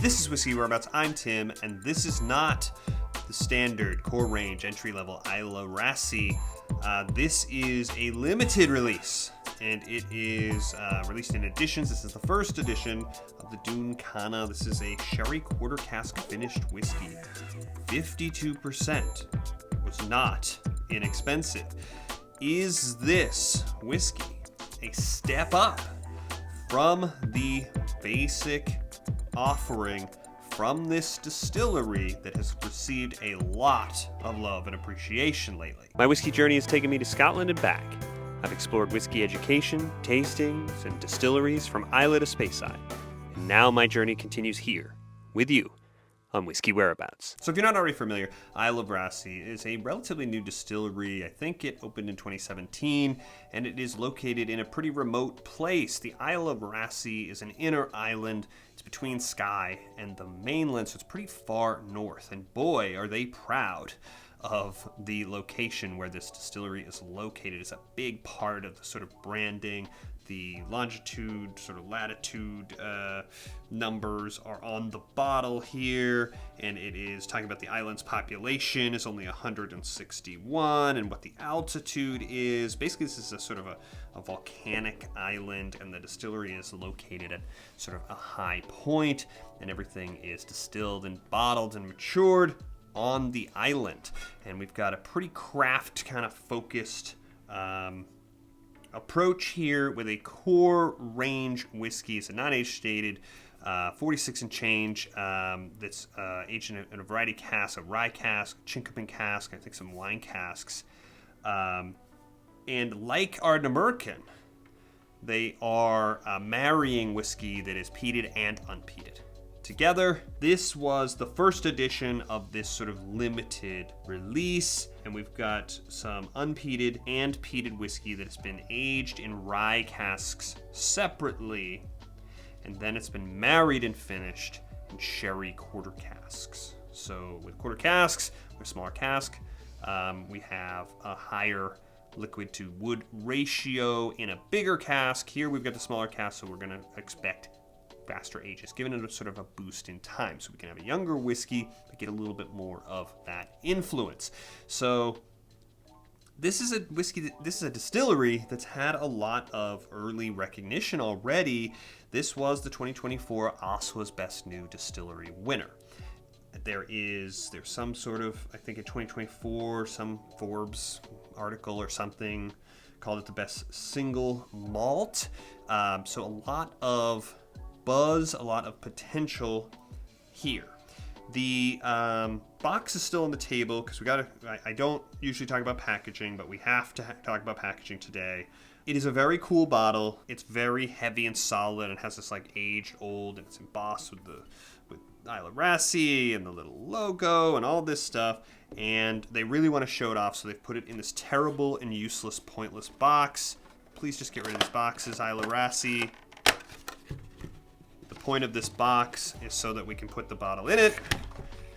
This is Whiskey Whereabouts. I'm Tim, and this is not the standard core range entry-level Islay Raasay. This is a limited release, and it is released in editions. This is the first edition of the Dún Cana. This is a sherry quarter cask finished whiskey. 52% was not inexpensive. Is this whiskey a step up from the basic offering from this distillery that has received a lot of love and appreciation lately? My whiskey journey has taken me to Scotland and back. I've explored whiskey education, tastings, and distilleries from Islay to Speyside. And now my journey continues here, with you, on Whiskey Whereabouts. So if you're not already familiar, Islay Raasay is a relatively new distillery. I think it opened in 2017, and it is located in a pretty remote place. The Islay Raasay is an inner island. It's between Skye and the mainland, so it's pretty far north. And boy, are they proud of the location where this distillery is located. It's a big part of the sort of branding. The longitude, sort of latitude numbers are on the bottle here, and it is talking about the island's population is only 161, and what the altitude is. Basically, this is a sort of a volcanic island, and the distillery is located at sort of a high point, and everything is distilled and bottled and matured on the island. And we've got a pretty craft kind of focused approach here with a core range whiskey. It's a non-age stated 46 and change that's aged in a variety of casks, a rye cask, chinkopin cask, I think some wine casks. And like Ardnamurchan, they are marrying whiskey that is peated and unpeated together. This was the first edition of this sort of limited release, and we've got some unpeated and peated whiskey that has been aged in rye casks separately, and then it's been married and finished in sherry quarter casks. So with quarter casks, with a smaller cask, we have a higher liquid to wood ratio in a bigger cask. Here we've got the smaller cask, so we're going to expect faster ages, giving it a sort of a boost in time, so we can have a younger whiskey but get a little bit more of that influence. So this is a whiskey, this is a distillery that's had a lot of early recognition already. This was the 2024 OSWAs Best New Distillery winner. There's some sort of, I think in 2024, some Forbes article or something called it the best single malt. So a lot of buzz, a lot of potential here. The box is still on the table because I don't usually talk about packaging, but we have to talk about packaging today. It is a very cool bottle. It's very heavy and solid and has this like aged old, and it's embossed with Islay Raasay and the little logo and all this stuff. And they really want to show it off, so they've put it in this terrible and useless, pointless box. Please just get rid of these boxes, Islay Raasay. The point of this box is so that we can put the bottle in it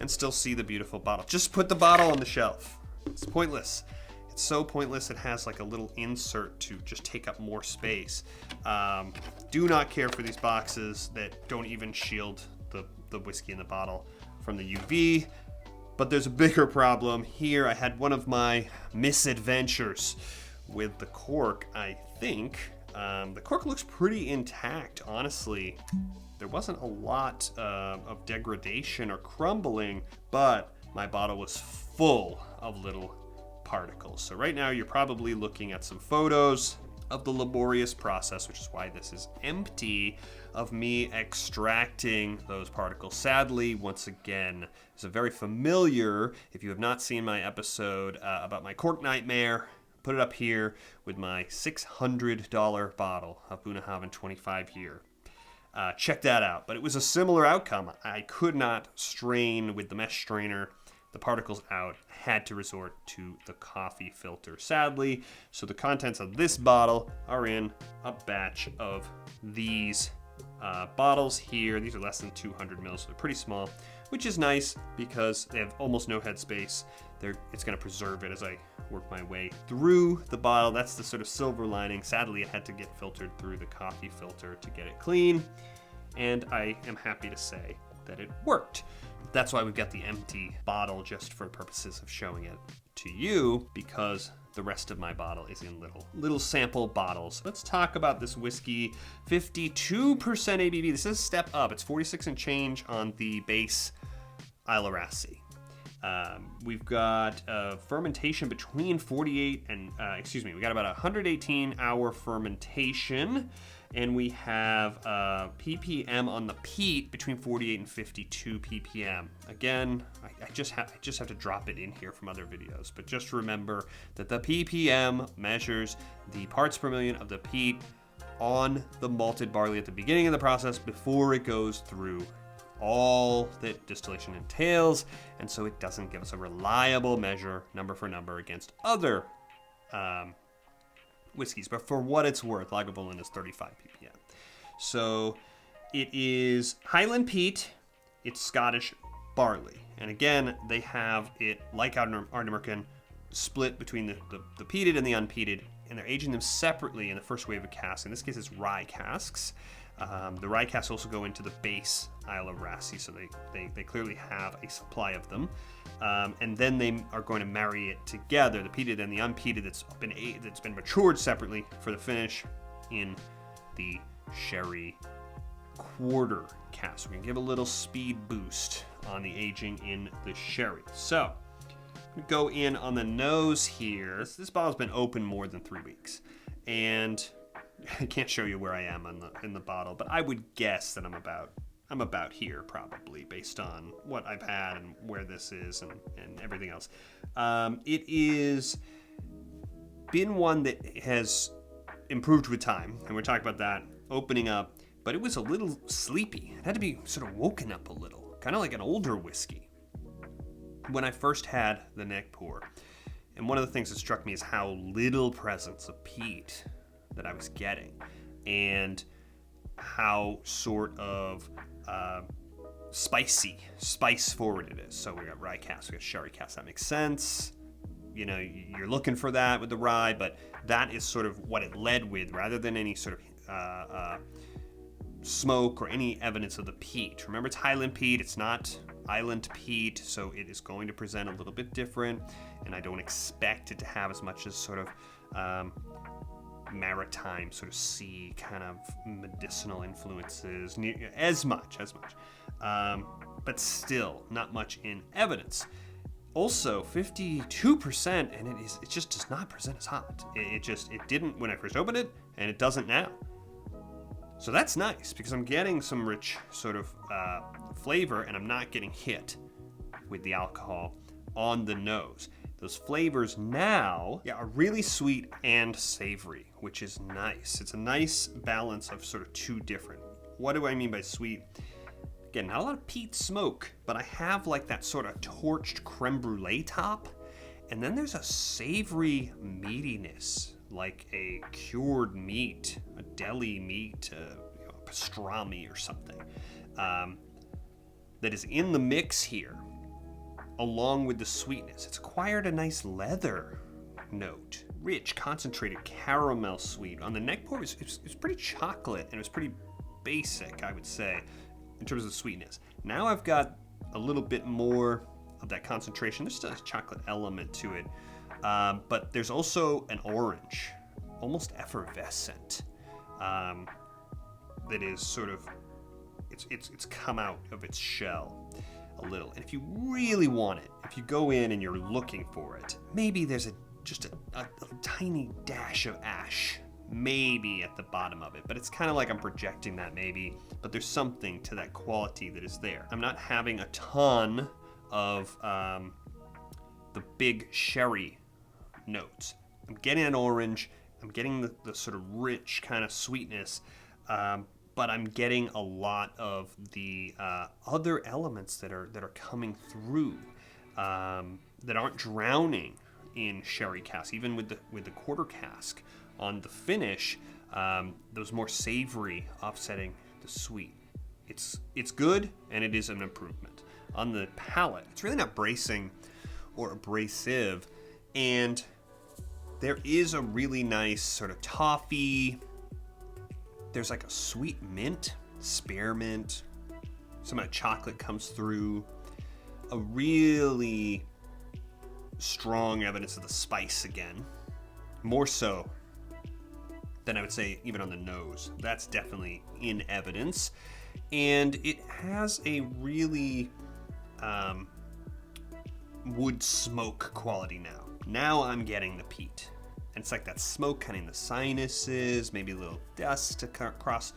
and still see the beautiful bottle. Just put the bottle on the shelf. It's pointless. It's so pointless. It has like a little insert to just take up more space. Do not care for these boxes that don't even shield the whiskey in the bottle from the UV. But there's a bigger problem here. I had one of my misadventures with the cork, I think. The cork looks pretty intact, honestly. There wasn't a lot of degradation or crumbling, but my bottle was full of little particles. So right now you're probably looking at some photos of the laborious process, which is why this is empty, of me extracting those particles. Sadly, once again, it's a very familiar, if you have not seen my episode about my cork nightmare, put it up here with my $600 bottle of Bunnahabhain 25 year. Check that out. But it was a similar outcome. I could not strain with the mesh strainer the particles out. Had to resort to the coffee filter, sadly. So the contents of this bottle are in a batch of these bottles here. These are less than 200 mils, so they're pretty small, which is nice because they have almost no headspace. It's going to preserve it as I work my way through the bottle. That's the sort of silver lining. Sadly, it had to get filtered through the coffee filter to get it clean. And I am happy to say that it worked. That's why we've got the empty bottle, just for purposes of showing it to you, because the rest of my bottle is in little sample bottles. Let's talk about this whiskey. 52% ABV. This is a step up. It's 46 and change on the base Isle of Raasay. We've got fermentation between 48 and, we got about 118 hour fermentation, and we have ppm on the peat between 48 and 52 ppm. Again, I just have to drop it in here from other videos, but just remember that the ppm measures the parts per million of the peat on the malted barley at the beginning of the process before it goes through all that distillation entails, and so it doesn't give us a reliable measure number for number against other whiskeys. But for what it's worth, Lagavulin is 35 ppm. So it is Highland peat, it's Scottish barley, and again they have it like Ardnamurchan split between the peated and the unpeated, and they're aging them separately in the first wave of casks. In this case, it's rye casks. The rye casks also go into the base Isle of Raasay, so they clearly have a supply of them. And then they are going to marry it together, the peated and the unpeated that's been matured separately for the finish in the sherry quarter cask. We're going to give a little speed boost on the aging in the sherry. So, go in on the nose here. This bottle's been open more than 3 weeks, and I can't show you where I am in the bottle, but I would guess that I'm about here probably, based on what I've had and where this is and everything else. It is been one that has improved with time, and we're talking about that opening up, but it was a little sleepy. It had to be sort of woken up a little, kind of like an older whiskey when I first had the neck pour. And one of the things that struck me is how little presence of peat that I was getting, and how sort of spice forward it is. So we got rye casks, we got sherry casks. That makes sense. You know, you're looking for that with the rye, but that is sort of what it led with, rather than any sort of smoke or any evidence of the peat. Remember, it's Highland peat, it's not island peat, so it is going to present a little bit different, and I don't expect it to have as much as sort of maritime, sort of sea kind of medicinal influences as much, but still not much in evidence. Also 52%, and it just does not present as hot. It didn't when I first opened it, and it doesn't now. So that's nice, because I'm getting some rich sort of flavor, and I'm not getting hit with the alcohol on the nose. Those flavors now are really sweet and savory, which is nice. It's a nice balance of sort of two different. What do I mean by sweet? Again, not a lot of peat smoke, but I have like that sort of torched creme brulee top. And then there's a savory meatiness, like a cured meat, a deli meat, pastrami or something, that is in the mix here, along with the sweetness. It's acquired a nice leather note, rich, concentrated caramel sweet. On the neck pour, it was pretty chocolate, and it was pretty basic, I would say, in terms of the sweetness. Now I've got a little bit more of that concentration. There's still a chocolate element to it, but there's also an orange, almost effervescent, that is sort of, it's come out of its shell a little. And if you really want it, if you go in and you're looking for it, maybe there's just a tiny dash of ash, maybe at the bottom of it, but it's kind of like I'm projecting that maybe, but there's something to that quality that is there. I'm not having a ton of the big sherry notes. I'm getting an orange, I'm getting the sort of rich kind of sweetness, but I'm getting a lot of the other elements that are coming through, that aren't drowning in sherry cask. Even with the quarter cask on the finish, those more savory offsetting the sweet. It's good, and it is an improvement. On the palate, it's really not bracing or abrasive, and there is a really nice sort of toffee. There's like a sweet mint, spearmint, Some of that chocolate comes through. A really strong evidence of the spice again. More so than I would say even on the nose. That's definitely in evidence. And it has a really wood smoke quality now. Now I'm getting the peat. And it's like that smoke kind of in the sinuses, maybe a little dust across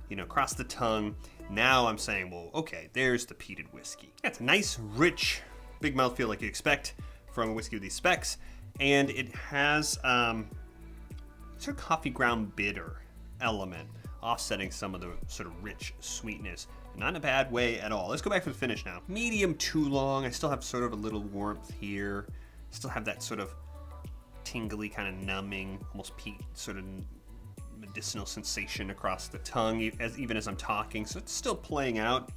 the tongue. Now I'm saying, well, okay, there's the peated whiskey. Yeah, it's a nice, rich, big mouthfeel like you expect from a whiskey with these specs. And it has sort of coffee ground bitter element, offsetting some of the sort of rich sweetness. Not in a bad way at all. Let's go back to the finish now. Medium too long. I still have sort of a little warmth here. Still have that sort of tingly, kind of numbing, almost peat sort of medicinal sensation across the tongue, even as I'm talking. So it's still playing out.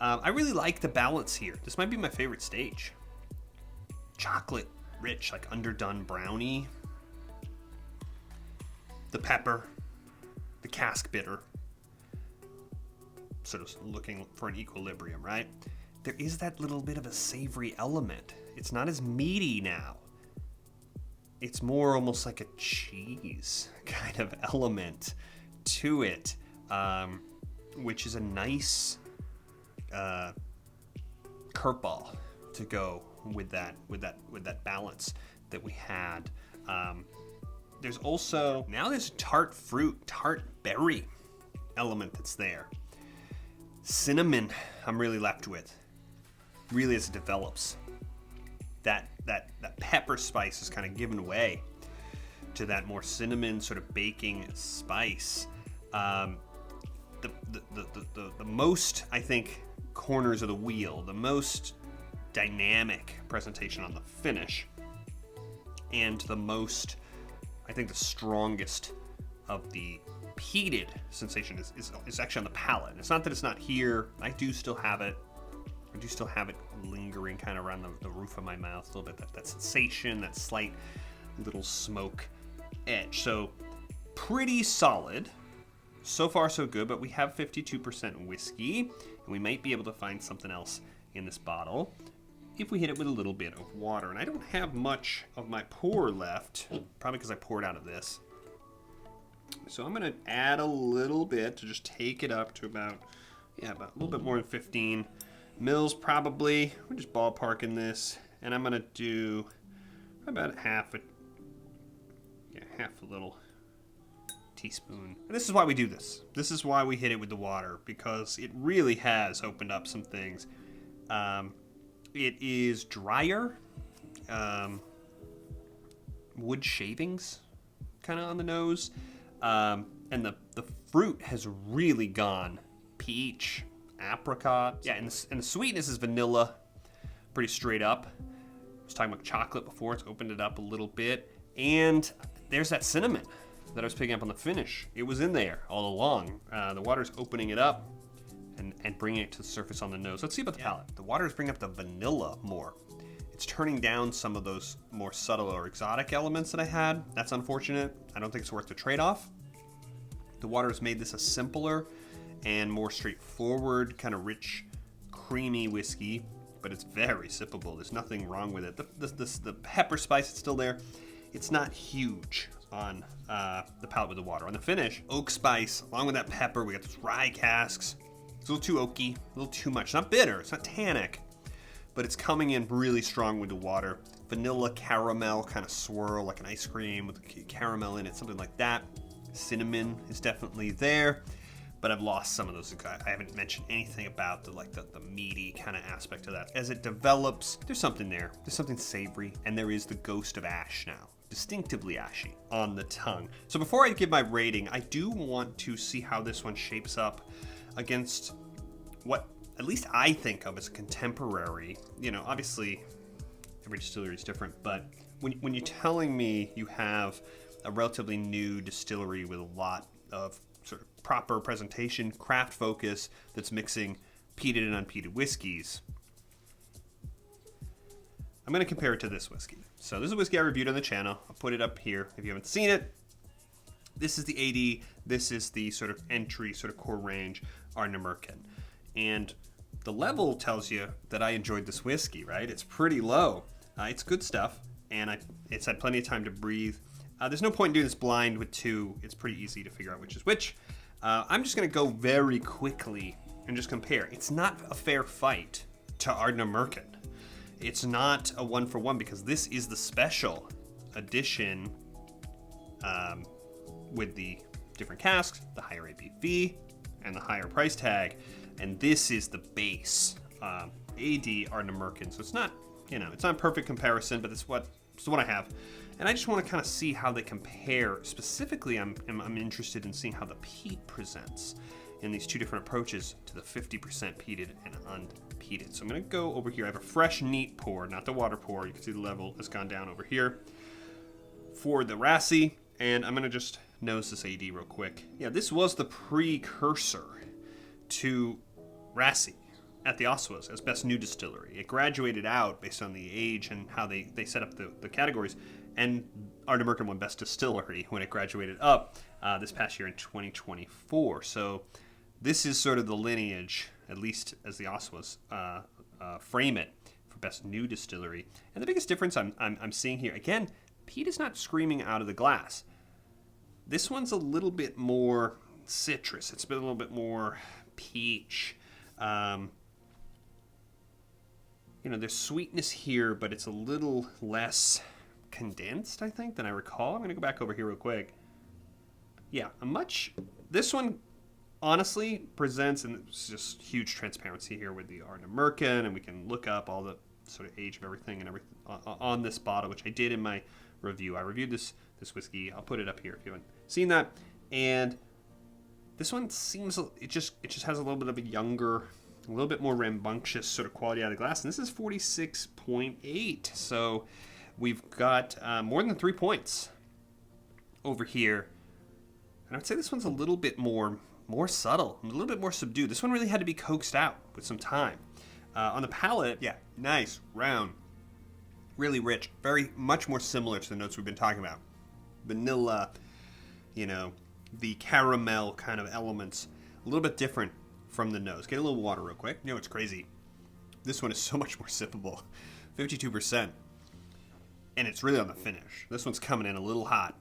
I really like the balance here. This might be my favorite stage. Chocolate rich, like underdone brownie. The pepper, the cask bitter, sort of looking for an equilibrium, right? There is that little bit of a savory element. It's not as meaty now. It's more almost like a cheese kind of element to it, which is a nice curveball to go with that balance that we had. There's also now this tart fruit, tart berry element that's there. Cinnamon, I'm really left with. Really, as it develops, that pepper spice is kind of given way to that more cinnamon sort of baking spice. The most, I think, corners of the wheel, the most dynamic presentation on the finish, and the most, I think, the strongest of the peated sensation is actually on the palate. It's not that it's not here. I do still have it. I do still have it lingering kind of around the roof of my mouth a little bit. That sensation, that slight little smoke edge. So pretty solid. So far so good, but we have 52% whiskey, and we might be able to find something else in this bottle if we hit it with a little bit of water. And I don't have much of my pour left, probably because I poured out of this. So I'm going to add a little bit to just take it up to about a little bit more than 15 mils probably. We're just ballparking this, and I'm going to do about half a little teaspoon. And this is why we do this. This is why we hit it with the water, because it really has opened up some things. It is drier, wood shavings kind of on the nose. And the fruit has really gone peach, apricot. Yeah, and the sweetness is vanilla, pretty straight up. I was talking about chocolate before. It's opened it up a little bit. And there's that cinnamon that I was picking up on the finish. It was in there all along. The water's opening it up and bringing it to the surface on the nose. Let's see about the palate. The water is bringing up the vanilla more. It's turning down some of those more subtle or exotic elements that I had. That's unfortunate. I don't think it's worth the trade-off. The water has made this a simpler and more straightforward, kind of rich, creamy whiskey, but it's very sippable. There's nothing wrong with it. The pepper spice is still there. It's not huge on the palate with the water. On the finish, oak spice, along with that pepper, we got those rye casks. It's a little too oaky, a little too much. It's not bitter, it's not tannic, but it's coming in really strong with the water. Vanilla caramel kind of swirl, like an ice cream with caramel in it, something like that. Cinnamon is definitely there, but I've lost some of those. I haven't mentioned anything about the meaty kind of aspect of that. As it develops, there's something there. There's something savory, and there is the ghost of ash now. Distinctively ashy on the tongue. So before I give my rating, I do want to see how this one shapes up against what at least I think of as a contemporary. Obviously every distillery is different, but when you're telling me you have a relatively new distillery with a lot of sort of proper presentation, craft focus, that's mixing peated and unpeated whiskeys, I'm going to compare it to this whiskey. So this is a whiskey I reviewed on the channel. I'll put it up here if you haven't seen it. This is the AD. This is the sort of entry, sort of core range Ardnamurchan. And the level tells you that I enjoyed this whiskey, right? It's pretty low. It's good stuff, and it's had plenty of time to breathe. There's no point in doing this blind with two. It's pretty easy to figure out which is which. I'm just going to go very quickly and just compare. It's not a fair fight to Ardnamurchan. It's not a one-for-one because this is the special edition with the different casks, the higher ABV, and the higher price tag. And this is the base AD Ardnamurchan. So it's not, it's not a perfect comparison, but it's the one I have. And I just want to kind of see how they compare. Specifically, I'm interested in seeing how the peat presents in these two different approaches to the 50% peated and unpeated. So I'm going to go over here. I have a fresh, neat pour, not the water pour. You can see the level has gone down over here for the Raasay. And I'm going to just nose this AD real quick. Yeah, this was the precursor to Raasay at the OSWAs as Best New Distillery. It graduated out based on the age and how they set up the categories. And Ardnamurchan won Best Distillery when it graduated up this past year in 2024. So this is sort of the lineage, at least as the OSWAs frame it, for Best New Distillery. And the biggest difference I'm seeing here, again, peat is not screaming out of the glass. This one's a little bit more citrus. It's been a little bit more peach. There's sweetness here, but it's a little less condensed, I think, than I recall. I'm going to go back over here real quick. Yeah, this one honestly presents, and it's just huge transparency here with the Ardnamurchan, and we can look up all the sort of age of everything and everything on this bottle, which I did in my review. I reviewed this whiskey. I'll put it up here if you haven't seen that. And this one seems, it just has a little bit of a younger, a little bit more rambunctious sort of quality out of the glass. And this is 46.8. So we've got more than 3 points over here. And I would say this one's a little bit more subtle, a little bit more subdued. This one really had to be coaxed out with some time. On the palate, yeah, nice, round, really rich, very much more similar to the notes we've been talking about. Vanilla, the caramel kind of elements, a little bit different from the nose. Get a little water real quick. It's crazy. This one is so much more sippable, 52%. And it's really on the finish. This one's coming in a little hot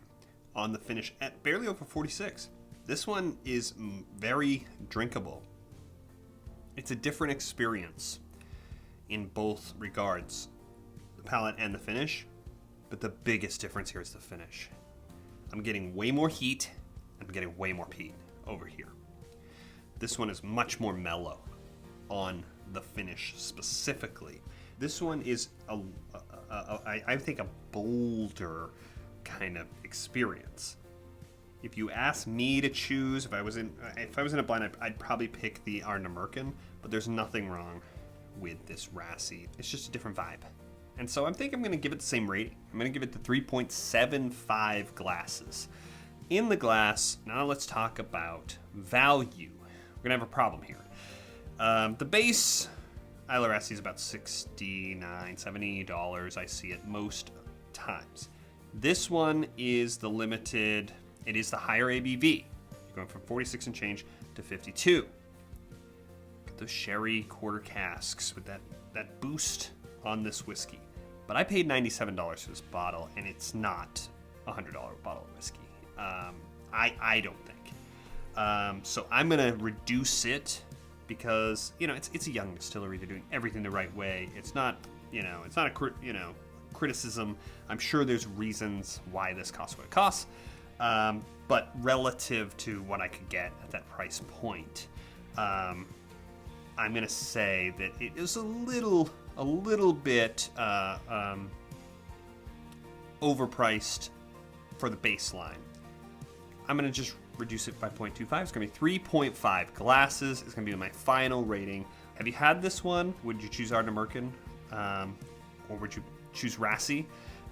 on the finish at barely over 46. This one is very drinkable. It's a different experience in both regards, the palate and the finish, but the biggest difference here is the finish. I'm getting way more heat, I'm getting way more peat over here. This one is much more mellow on the finish specifically. This one is, I think, a bolder kind of experience. If you ask me to choose, if I was in a blind, I'd probably pick the Ardnamurchan, but there's nothing wrong with this Raasay. It's just a different vibe. And so I think I'm going to give it the same rating. I'm going to give it the 3.75 glasses. In the glass, now let's talk about value. We're going to have a problem here. The base Islay Raasay is about $69, $70. I see it most times. This one is the limited. It is the higher ABV. You're going from 46 and change to 52. Those sherry quarter casks with that boost on this whiskey. But I paid $97 for this bottle, and it's not a $100 bottle of whiskey. I don't think. So I'm gonna reduce it because it's a young distillery. They're doing everything the right way. It's not a criticism. I'm sure there's reasons why this costs what it costs. But relative to what I could get at that price point, I'm gonna say that it is a little bit overpriced for the baseline. I'm gonna just reduce it by 0.25. It's gonna be 3.5 glasses. It's gonna be my final rating. Have you had this one? Would you choose Ardnamurchan, or would you choose Raasay?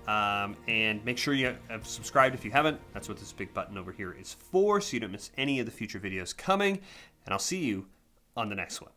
And make sure you have subscribed if you haven't. That's what this big button over here is for, so you don't miss any of the future videos coming. And I'll see you on the next one.